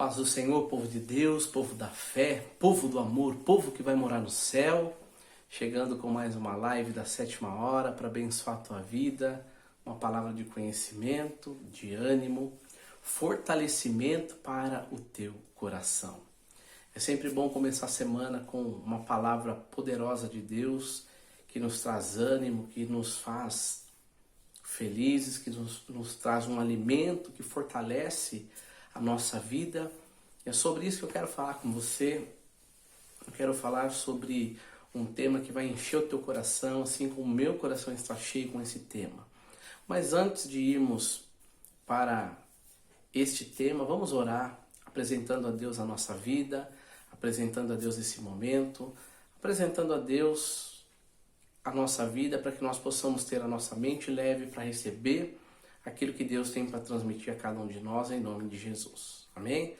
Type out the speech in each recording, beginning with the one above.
Paz do Senhor, povo de Deus, povo da fé, povo do amor, povo que vai morar no céu. Chegando com mais uma live da 7ª hora para abençoar a tua vida. Uma palavra de conhecimento, de ânimo, fortalecimento para o teu coração. É sempre bom começar a semana com uma palavra poderosa de Deus que nos traz ânimo, que nos faz felizes, que nos traz um alimento que fortalece a nossa vida. E é sobre isso que eu quero falar com você. Eu quero falar sobre um tema que vai encher o teu coração, assim como o meu coração está cheio com esse tema. Mas antes de irmos para este tema, vamos orar, apresentando a Deus a nossa vida, apresentando a Deus esse momento, apresentando a Deus a nossa vida para que nós possamos ter a nossa mente leve para receber aquilo que Deus tem para transmitir a cada um de nós em nome de Jesus. Amém?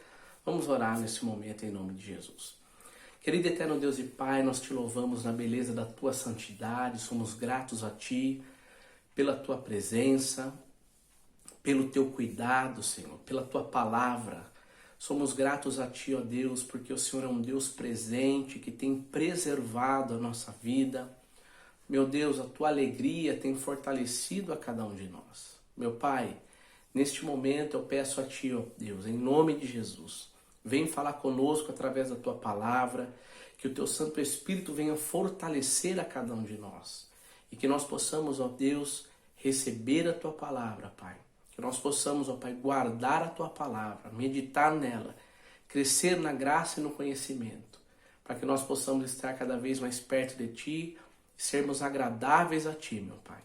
Vamos orar nesse momento em nome de Jesus. Querido eterno Deus e Pai, nós te louvamos na beleza da tua santidade, somos gratos a ti pela tua presença, pelo teu cuidado, Senhor, pela tua palavra. Somos gratos a ti, ó Deus, porque o Senhor é um Deus presente que tem preservado a nossa vida. Meu Deus, a tua alegria tem fortalecido a cada um de nós. Meu Pai, neste momento eu peço a ti, ó Deus, em nome de Jesus, vem falar conosco através da tua palavra, que o teu Santo Espírito venha fortalecer a cada um de nós. E que nós possamos, ó Deus, receber a tua palavra, Pai. Que nós possamos, ó Pai, guardar a tua palavra, meditar nela, crescer na graça e no conhecimento, para que nós possamos estar cada vez mais perto de ti e sermos agradáveis a ti, meu Pai.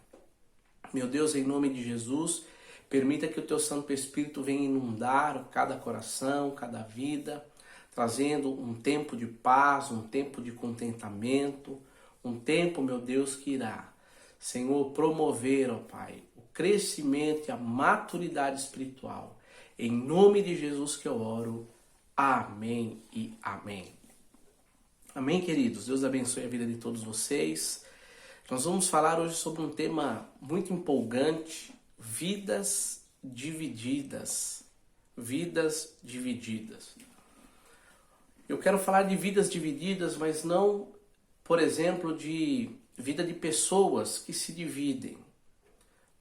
Meu Deus, em nome de Jesus, permita que o teu Santo Espírito venha inundar cada coração, cada vida, trazendo um tempo de paz, um tempo de contentamento, um tempo, meu Deus, que irá, Senhor, promover, ó Pai, o crescimento e a maturidade espiritual. Em nome de Jesus que eu oro. Amém e amém. Amém, queridos? Deus abençoe a vida de todos vocês. Nós vamos falar hoje sobre um tema muito empolgante, vidas divididas. Vidas divididas. Eu quero falar de vidas divididas, mas não, por exemplo, de vida de pessoas que se dividem,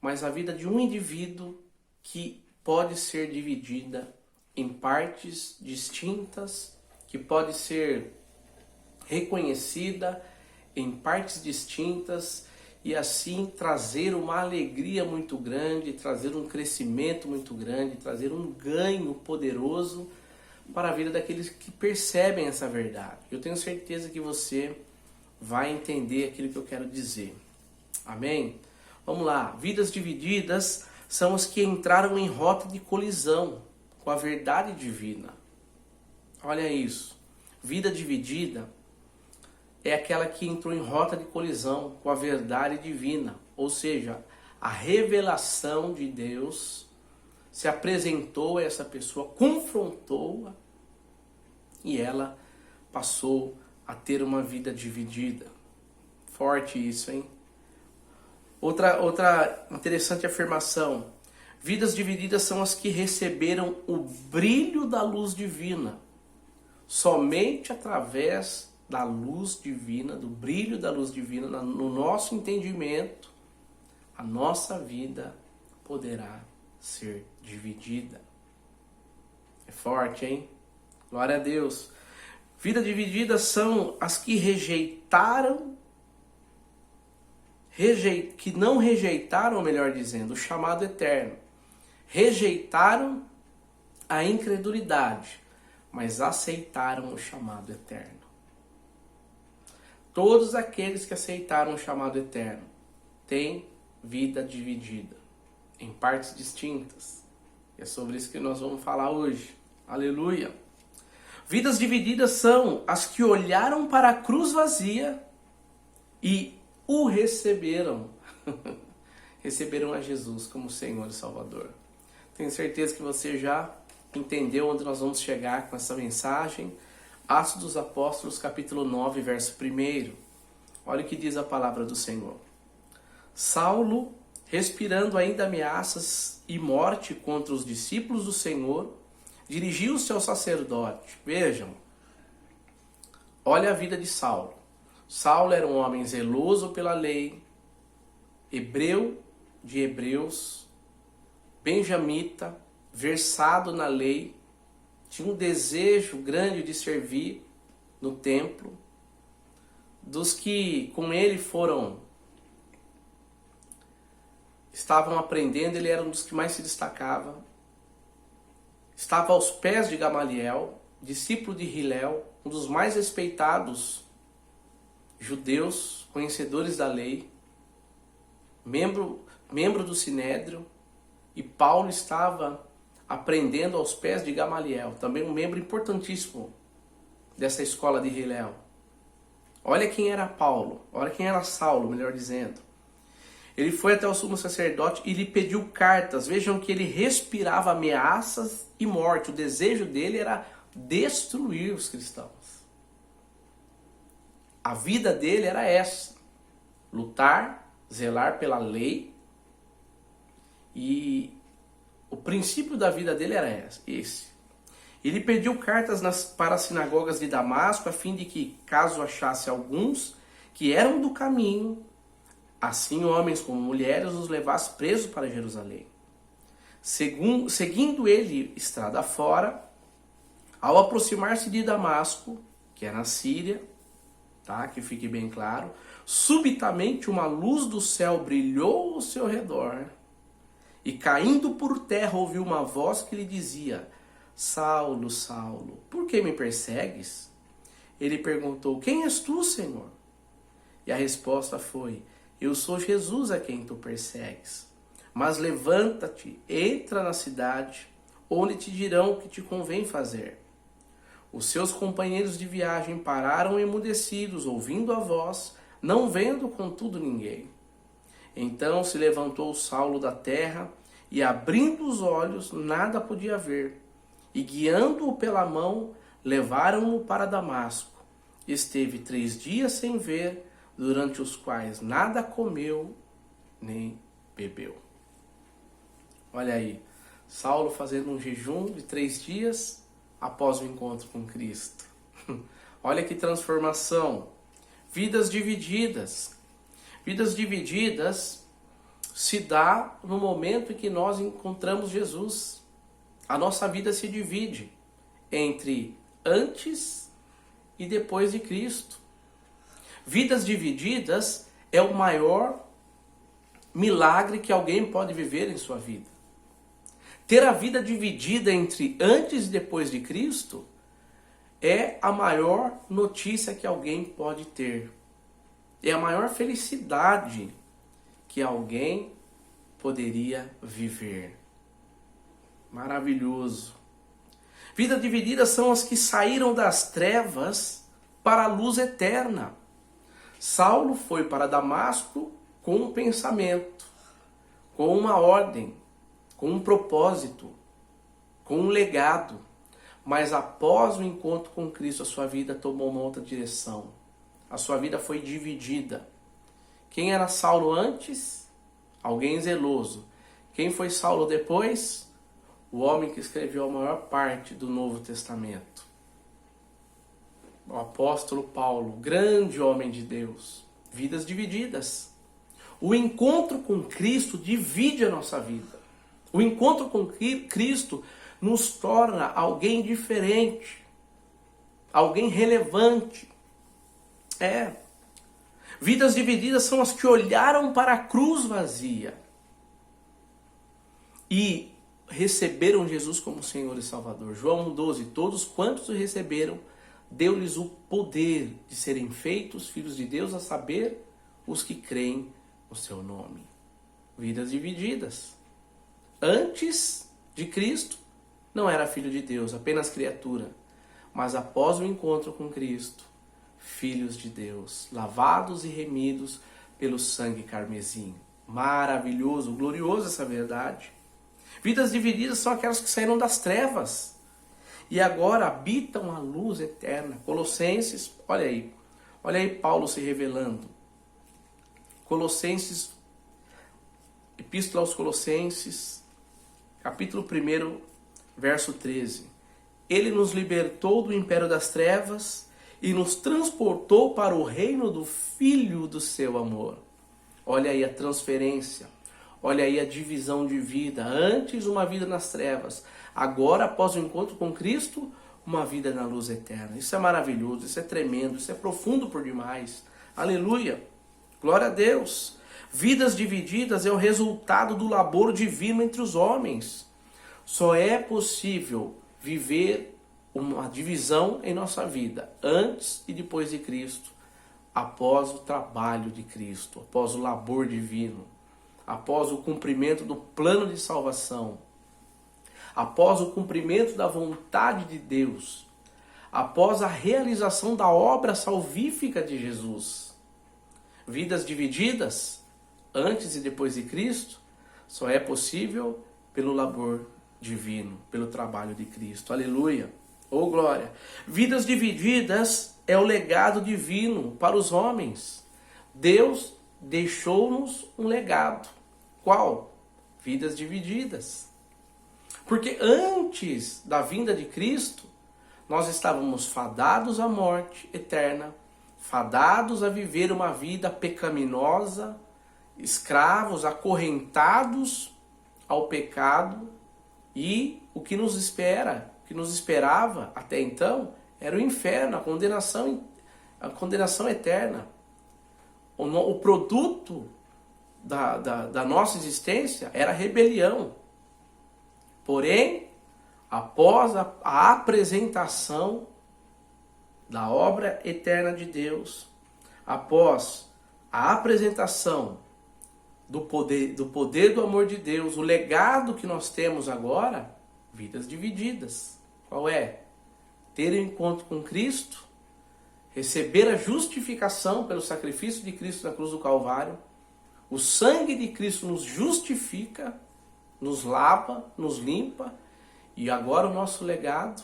mas a vida de um indivíduo que pode ser dividida em partes distintas, que pode ser reconhecida em partes distintas e assim trazer uma alegria muito grande, trazer um crescimento muito grande, trazer um ganho poderoso para a vida daqueles que percebem essa verdade. Eu tenho certeza que você vai entender aquilo que eu quero dizer. Amém? Vamos lá. Vidas divididas são as que entraram em rota de colisão com a verdade divina. Olha isso. Vida dividida é aquela que entrou em rota de colisão com a verdade divina, ou seja, a revelação de Deus se apresentou a essa pessoa, confrontou-a e ela passou a ter uma vida dividida. Forte isso, hein? Outra interessante afirmação. Vidas divididas são as que receberam o brilho da luz divina. Somente através da luz divina, do brilho da luz divina, no nosso entendimento, a nossa vida poderá ser dividida. É forte, hein? Glória a Deus. Vidas divididas são as que que não rejeitaram, melhor dizendo, o chamado eterno. Rejeitaram a incredulidade, mas aceitaram o chamado eterno. Todos aqueles que aceitaram o chamado eterno têm vida dividida em partes distintas. E é sobre isso que nós vamos falar hoje. Aleluia! Vidas divididas são as que olharam para a cruz vazia e o receberam. Receberam a Jesus como Senhor e Salvador. Tenho certeza que você já entendeu onde nós vamos chegar com essa mensagem. Atos dos Apóstolos, capítulo 9, verso 1. Olha o que diz a palavra do Senhor. Saulo, respirando ainda ameaças e morte contra os discípulos do Senhor, dirigia o seu sacerdote. Vejam, olha a vida de Saulo. Saulo era um homem zeloso pela lei, hebreu de hebreus, benjamita, versado na lei, tinha um desejo grande de servir no templo. Dos que com ele estavam aprendendo, ele era um dos que mais se destacava. Estava aos pés de Gamaliel, discípulo de Hilel, um dos mais respeitados judeus, conhecedores da lei, membro do Sinédrio, e Paulo estava aprendendo aos pés de Gamaliel, também um membro importantíssimo dessa escola de Hilel. Olha quem era Paulo, olha quem era Saulo, melhor dizendo. Ele foi até o sumo sacerdote e lhe pediu cartas. Vejam que ele respirava ameaças e morte. O desejo dele era destruir os cristãos. A vida dele era essa: lutar, zelar pela lei. E o princípio da vida dele era esse. Ele pediu cartas para as sinagogas de Damasco, a fim de que, caso achasse alguns que eram do caminho, assim homens como mulheres, os levasse presos para Jerusalém. Seguindo ele estrada fora, ao aproximar-se de Damasco, que é na Síria, tá? Que fique bem claro, subitamente uma luz do céu brilhou ao seu redor, e caindo por terra ouviu uma voz que lhe dizia: Saulo, Saulo, por que me persegues? Ele perguntou: quem és tu, Senhor? E a resposta foi: eu sou Jesus a quem tu persegues. Mas levanta-te, entra na cidade, onde te dirão o que te convém fazer. Os seus companheiros de viagem pararam emudecidos, ouvindo a voz, não vendo contudo ninguém. Então se levantou Saulo da terra, e abrindo os olhos, nada podia ver. E guiando-o pela mão, levaram-no para Damasco. Esteve 3 dias sem ver, durante os quais nada comeu nem bebeu. Olha aí, Saulo fazendo um jejum de 3 dias após o encontro com Cristo. Olha que transformação. Vidas divididas. Vidas divididas se dá no momento em que nós encontramos Jesus. A nossa vida se divide entre antes e depois de Cristo. Vidas divididas é o maior milagre que alguém pode viver em sua vida. Ter a vida dividida entre antes e depois de Cristo é a maior notícia que alguém pode ter. É a maior felicidade que alguém poderia viver. Maravilhoso. Vidas divididas são as que saíram das trevas para a luz eterna. Saulo foi para Damasco com um pensamento, com uma ordem, com um propósito, com um legado. Mas após o encontro com Cristo, a sua vida tomou uma outra direção. A sua vida foi dividida. Quem era Saulo antes? Alguém zeloso. Quem foi Saulo depois? O homem que escreveu a maior parte do Novo Testamento. O apóstolo Paulo, grande homem de Deus. Vidas divididas. O encontro com Cristo divide a nossa vida. O encontro com Cristo nos torna alguém diferente. Alguém relevante. Vidas divididas são as que olharam para a cruz vazia e receberam Jesus como Senhor e Salvador. João 1,12. Todos quantos o receberam, deu-lhes o poder de serem feitos filhos de Deus, a saber, os que creem no seu nome. Vidas divididas. Antes de Cristo, não era filho de Deus, apenas criatura. Mas após o encontro com Cristo, filhos de Deus, lavados e remidos pelo sangue carmesim. Maravilhoso, glorioso essa verdade. Vidas divididas são aquelas que saíram das trevas e agora habitam a luz eterna. Colossenses, olha aí Paulo se revelando. Colossenses, Epístola aos Colossenses, capítulo 1, verso 13. Ele nos libertou do império das trevas e nos transportou para o reino do Filho do seu amor. Olha aí a transferência, olha aí a divisão de vida. Antes uma vida nas trevas, agora após o encontro com Cristo, uma vida na luz eterna. Isso é maravilhoso, isso é tremendo, isso é profundo por demais. Aleluia, glória a Deus. Vidas divididas é o resultado do labor divino entre os homens. Só é possível viver uma divisão em nossa vida, antes e depois de Cristo, após o trabalho de Cristo, após o labor divino, após o cumprimento do plano de salvação, após o cumprimento da vontade de Deus, após a realização da obra salvífica de Jesus. Vidas divididas, antes e depois de Cristo, só é possível pelo labor divino, pelo trabalho de Cristo. Aleluia! Oh glória! Vidas divididas é o legado divino para os homens. Deus deixou-nos um legado. Qual? Vidas divididas. Porque antes da vinda de Cristo, nós estávamos fadados à morte eterna, fadados a viver uma vida pecaminosa, escravos, acorrentados ao pecado, e o que nos espera, o que nos esperava até então, era o inferno, a condenação eterna. O produto da nossa existência era a rebelião. Porém, após a apresentação da obra eterna de Deus, após a apresentação do poder do amor de Deus, o legado que nós temos agora, vidas divididas. Qual é? Ter um encontro com Cristo, receber a justificação pelo sacrifício de Cristo na cruz do Calvário. O sangue de Cristo nos justifica, nos lava, nos limpa, e agora o nosso legado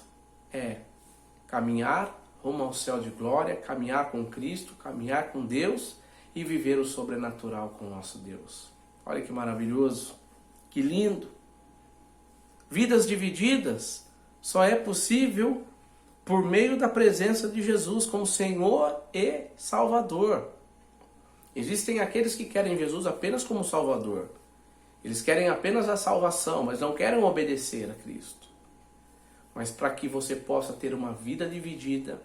é caminhar rumo ao céu de glória, caminhar com Cristo, caminhar com Deus e viver o sobrenatural com o nosso Deus. Olha que maravilhoso, que lindo. Vidas divididas só é possível por meio da presença de Jesus como Senhor e Salvador. Existem aqueles que querem Jesus apenas como Salvador. Eles querem apenas a salvação, mas não querem obedecer a Cristo. Mas para que você possa ter uma vida dividida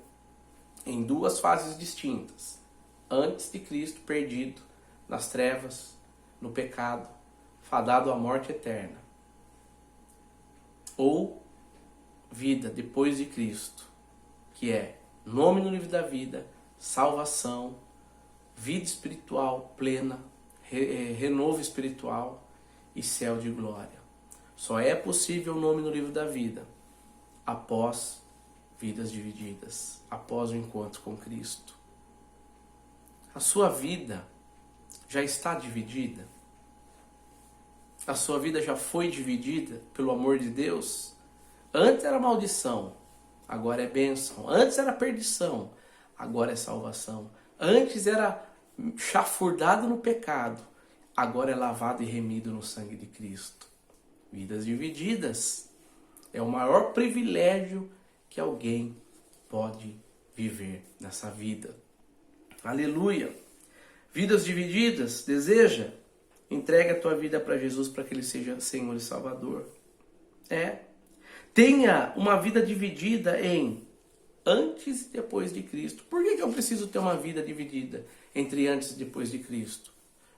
em duas fases distintas, antes de Cristo, perdido nas trevas, no pecado, fadado à morte eterna, ou vida depois de Cristo, que é nome no livro da vida, salvação, vida espiritual plena, renovo espiritual e céu de glória. Só é possível o nome no livro da vida após vidas divididas, após o encontro com Cristo. A sua vida já está dividida? A sua vida já foi dividida pelo amor de Deus? Antes era maldição, agora é bênção. Antes era perdição, agora é salvação. Antes era chafurdado no pecado, agora é lavado e remido no sangue de Cristo. Vidas divididas é o maior privilégio que alguém pode viver nessa vida. Aleluia! Vidas divididas, deseja? Entrega a tua vida para Jesus para que Ele seja Senhor e Salvador. Tenha uma vida dividida em antes e depois de Cristo. Por que eu preciso ter uma vida dividida entre antes e depois de Cristo?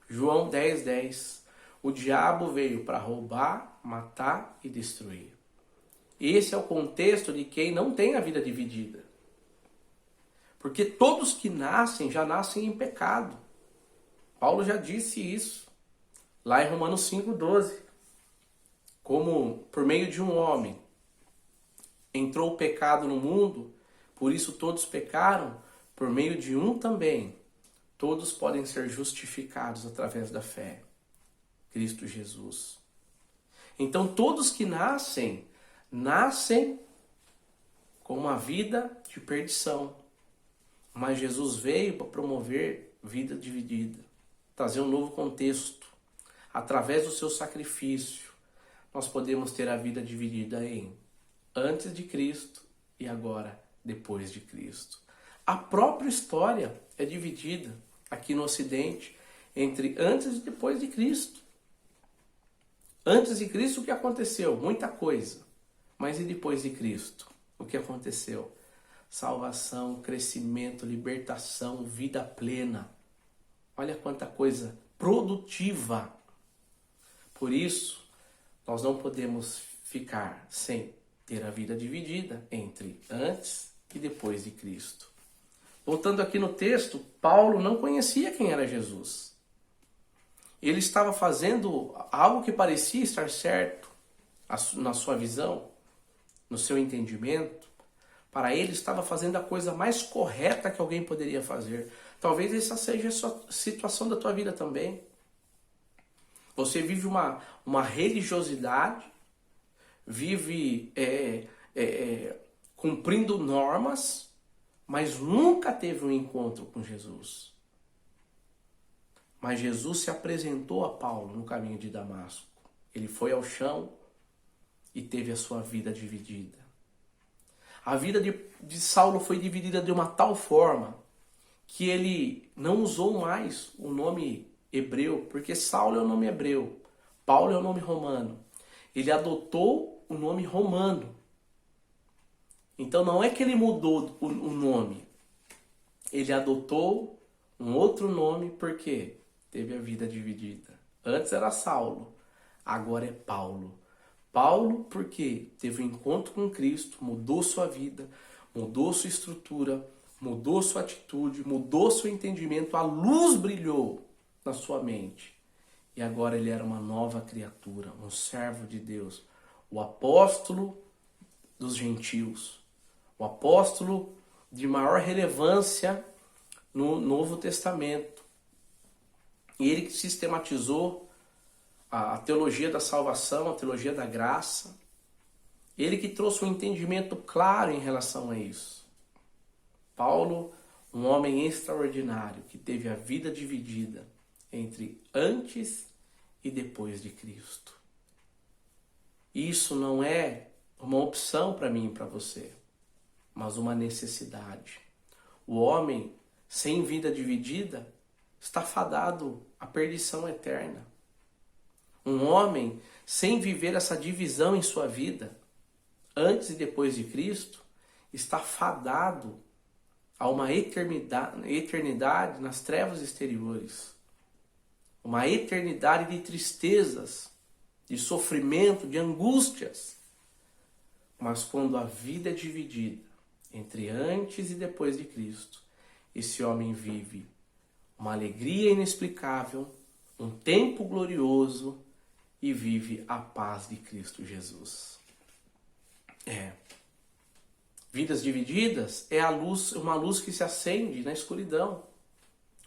João 10:10. O diabo veio para roubar, matar e destruir. Esse é o contexto de quem não tem a vida dividida. Porque todos que nascem, já nascem em pecado. Paulo já disse isso, lá em Romanos 5:12. Como por meio de um homem entrou o pecado no mundo, por isso todos pecaram, por meio de um também, todos podem ser justificados através da fé. Cristo Jesus. Então todos que nascem com uma vida de perdição. Mas Jesus veio para promover vida dividida, trazer um novo contexto. Através do seu sacrifício, nós podemos ter a vida dividida em antes de Cristo e agora depois de Cristo. A própria história é dividida aqui no Ocidente entre antes e depois de Cristo. Antes de Cristo o que aconteceu? Muita coisa. Mas e depois de Cristo? O que aconteceu? Salvação, crescimento, libertação, vida plena. Olha quanta coisa produtiva. Por isso, nós não podemos ficar sem ter a vida dividida entre antes e depois de Cristo. Voltando aqui no texto, Paulo não conhecia quem era Jesus. Ele estava fazendo algo que parecia estar certo na sua visão, no seu entendimento. Para ele estava fazendo a coisa mais correta que alguém poderia fazer. Talvez essa seja a situação da tua vida também. Você vive uma religiosidade, vive cumprindo normas, mas nunca teve um encontro com Jesus. Mas Jesus se apresentou a Paulo no caminho de Damasco. Ele foi ao chão e teve a sua vida dividida. A vida de Saulo foi dividida de uma tal forma que ele não usou mais o nome hebreu, porque Saulo é o nome hebreu, Paulo é o nome romano. Ele adotou o nome romano. Então não é que ele mudou o nome, ele adotou um outro nome porque teve a vida dividida. Antes era Saulo, agora é Paulo. Paulo porque teve um encontro com Cristo, mudou sua vida, mudou sua estrutura, mudou sua atitude, mudou seu entendimento, a luz brilhou na sua mente. E agora ele era uma nova criatura, um servo de Deus, o apóstolo dos gentios, o apóstolo de maior relevância no Novo Testamento. E ele que sistematizou a teologia da salvação, a teologia da graça. Ele que trouxe um entendimento claro em relação a isso. Paulo, um homem extraordinário, que teve a vida dividida entre antes e depois de Cristo. Isso não é uma opção para mim e para você, mas uma necessidade. O homem sem vida dividida está fadado à perdição eterna. Um homem sem viver essa divisão em sua vida, antes e depois de Cristo, está fadado a uma eternidade nas trevas exteriores. Uma eternidade de tristezas, de sofrimento, de angústias. Mas quando a vida é dividida entre antes e depois de Cristo, esse homem vive uma alegria inexplicável, um tempo glorioso e vive a paz de Cristo Jesus. Vidas divididas é uma luz que se acende na escuridão.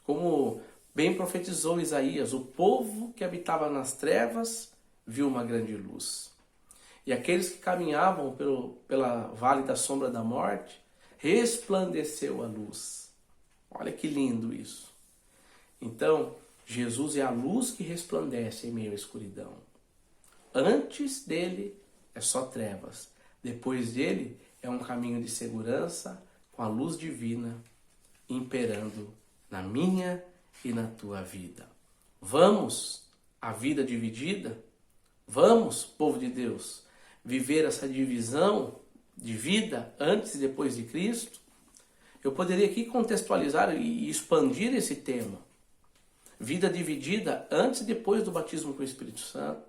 Como bem profetizou Isaías, o povo que habitava nas trevas viu uma grande luz. E aqueles que caminhavam pela vale da sombra da morte, resplandeceu a luz. Olha que lindo isso. Então, Jesus é a luz que resplandece em meio à escuridão. Antes dele é só trevas. Depois dele é um caminho de segurança com a luz divina imperando na minha e na tua vida. Vamos à vida dividida? Vamos, povo de Deus, viver essa divisão de vida antes e depois de Cristo? Eu poderia aqui contextualizar e expandir esse tema. Vida dividida antes e depois do batismo com o Espírito Santo.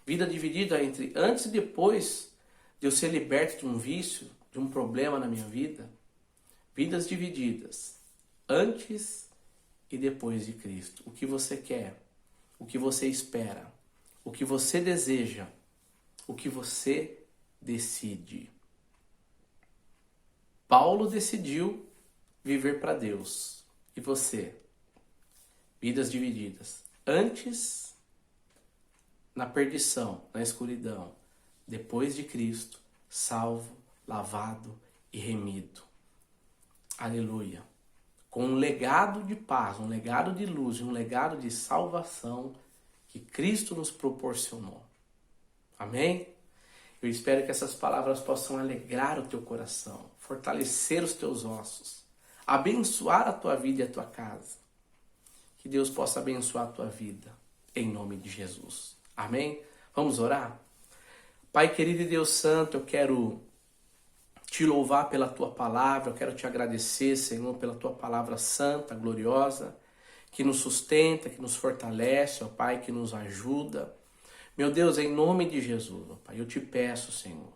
Vida dividida entre antes e depois de eu ser liberto de um vício, de um problema na minha vida. Vidas divididas antes e depois de Cristo. O que você quer, o que você espera, o que você deseja, o que você decide. Paulo decidiu viver para Deus. E você? Vidas divididas. Antes, na perdição, na escuridão. Depois de Cristo, salvo, lavado e remido. Aleluia. Com um legado de paz, um legado de luz, um legado de salvação que Cristo nos proporcionou. Amém? Eu espero que essas palavras possam alegrar o teu coração, fortalecer os teus ossos, abençoar a tua vida e a tua casa. Que Deus possa abençoar a tua vida, em nome de Jesus. Amém? Vamos orar? Pai querido e Deus santo, eu quero te louvar pela tua palavra, eu quero te agradecer, Senhor, pela tua palavra santa, gloriosa, que nos sustenta, que nos fortalece, ó Pai, que nos ajuda. Meu Deus, em nome de Jesus, ó Pai, eu te peço, Senhor.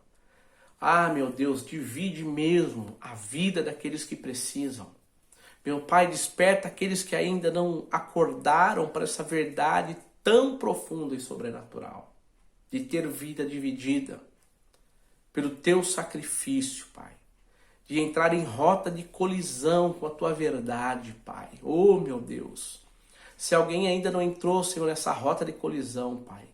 Ah, meu Deus, divide mesmo a vida daqueles que precisam. Meu Pai, desperta aqueles que ainda não acordaram para essa verdade tão profunda e sobrenatural, de ter vida dividida pelo teu sacrifício, Pai, de entrar em rota de colisão com a tua verdade, Pai. Oh, meu Deus, se alguém ainda não entrou, Senhor, nessa rota de colisão, Pai,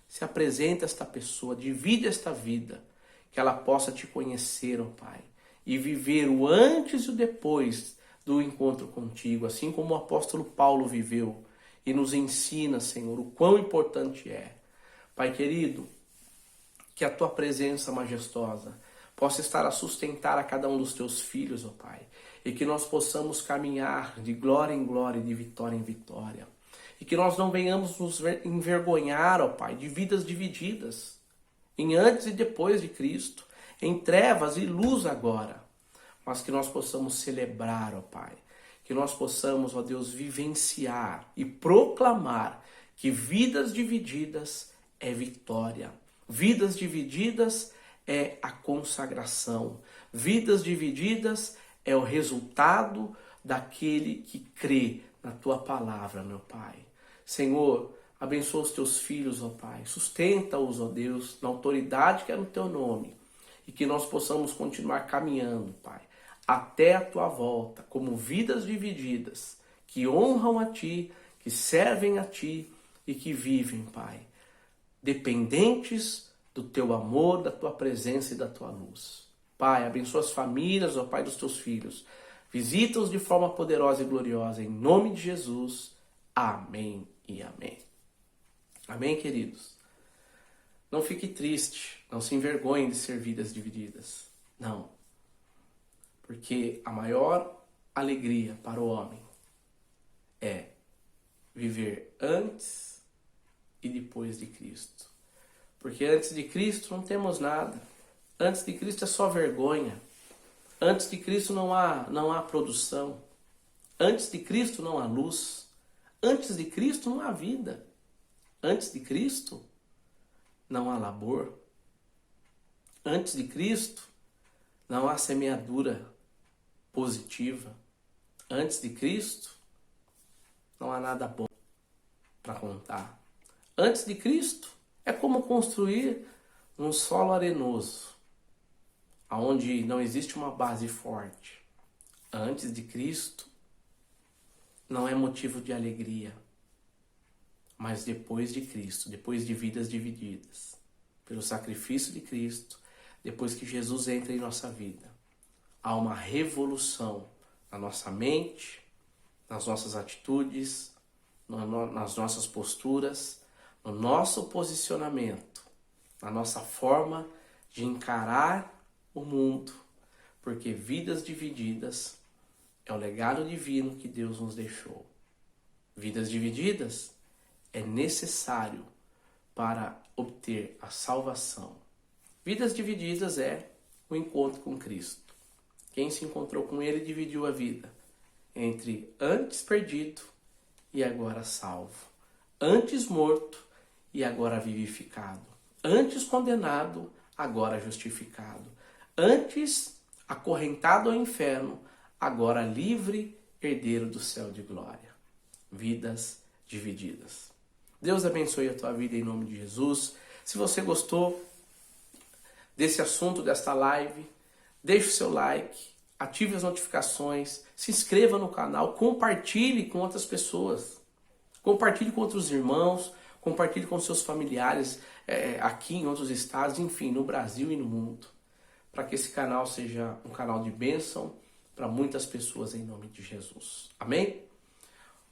se apresenta esta pessoa, divide esta vida, que ela possa te conhecer, ó Pai, e viver o antes e o depois do encontro contigo, assim como o apóstolo Paulo viveu e nos ensina, Senhor, o quão importante é. Pai querido, que a tua presença majestosa possa estar a sustentar a cada um dos teus filhos, ó Pai, e que nós possamos caminhar de glória em glória e de vitória em vitória. E que nós não venhamos nos envergonhar, ó Pai, de vidas divididas, em antes e depois de Cristo, em trevas e luz agora, mas que nós possamos celebrar, ó Pai, que nós possamos, ó Deus, vivenciar e proclamar que vidas divididas é vitória, vidas divididas é a consagração, vidas divididas é o resultado daquele que crê na tua palavra, meu Pai. Senhor, abençoa os teus filhos, ó Pai, sustenta-os, ó Deus, na autoridade que é no teu nome, e que nós possamos continuar caminhando, Pai, até a tua volta, como vidas divididas, que honram a ti, que servem a ti e que vivem, Pai, dependentes do teu amor, da tua presença e da tua luz. Pai, abençoa as famílias, ó Pai, dos teus filhos. Visita-os de forma poderosa e gloriosa, em nome de Jesus. Amém e amém. Amém, queridos? Não fique triste, não se envergonhe de ser vidas divididas. Não. Porque a maior alegria para o homem é viver antes e depois de Cristo. Porque antes de Cristo não temos nada. Antes de Cristo é só vergonha. Antes de Cristo não há produção. Antes de Cristo não há luz. Antes de Cristo não há vida. Antes de Cristo não há labor. Antes de Cristo não há semeadura positiva. Antes de Cristo não há nada bom para contar. Antes de Cristo é como construir um solo arenoso, onde não existe uma base forte. Antes de Cristo não é motivo de alegria, mas depois de Cristo, depois de vidas divididas, pelo sacrifício de Cristo, depois que Jesus entra em nossa vida, há uma revolução na nossa mente, nas nossas atitudes, nas nossas posturas, no nosso posicionamento, na nossa forma de encarar o mundo, porque vidas divididas é o legado divino que Deus nos deixou. Vidas divididas é necessário para obter a salvação. Vidas divididas é o encontro com Cristo. Quem se encontrou com Ele dividiu a vida entre antes perdido e agora salvo, antes morto e agora vivificado, antes condenado, agora justificado, antes acorrentado ao inferno, agora livre, herdeiro do céu de glória. Vidas divididas. Deus abençoe a tua vida em nome de Jesus. Se você gostou desse assunto, desta live, deixe o seu like, ative as notificações, se inscreva no canal, compartilhe com outras pessoas, compartilhe com outros irmãos, compartilhe com seus familiares aqui em outros estados, enfim, no Brasil e no mundo, para que esse canal seja um canal de bênção para muitas pessoas em nome de Jesus. Amém?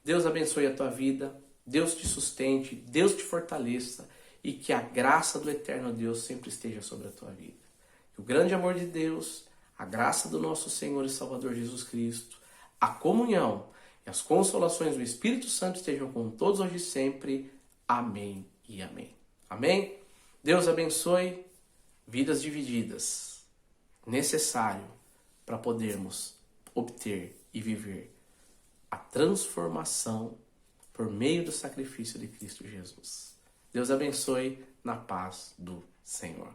Deus abençoe a tua vida, Deus te sustente, Deus te fortaleça e que a graça do eterno Deus sempre esteja sobre a tua vida. Que o grande amor de Deus, a graça do nosso Senhor e Salvador Jesus Cristo, a comunhão e as consolações do Espírito Santo estejam com todos hoje e sempre. Amém e amém. Amém? Deus abençoe. Vidas divididas. Necessário para podermos obter e viver a transformação por meio do sacrifício de Cristo Jesus. Deus abençoe na paz do Senhor.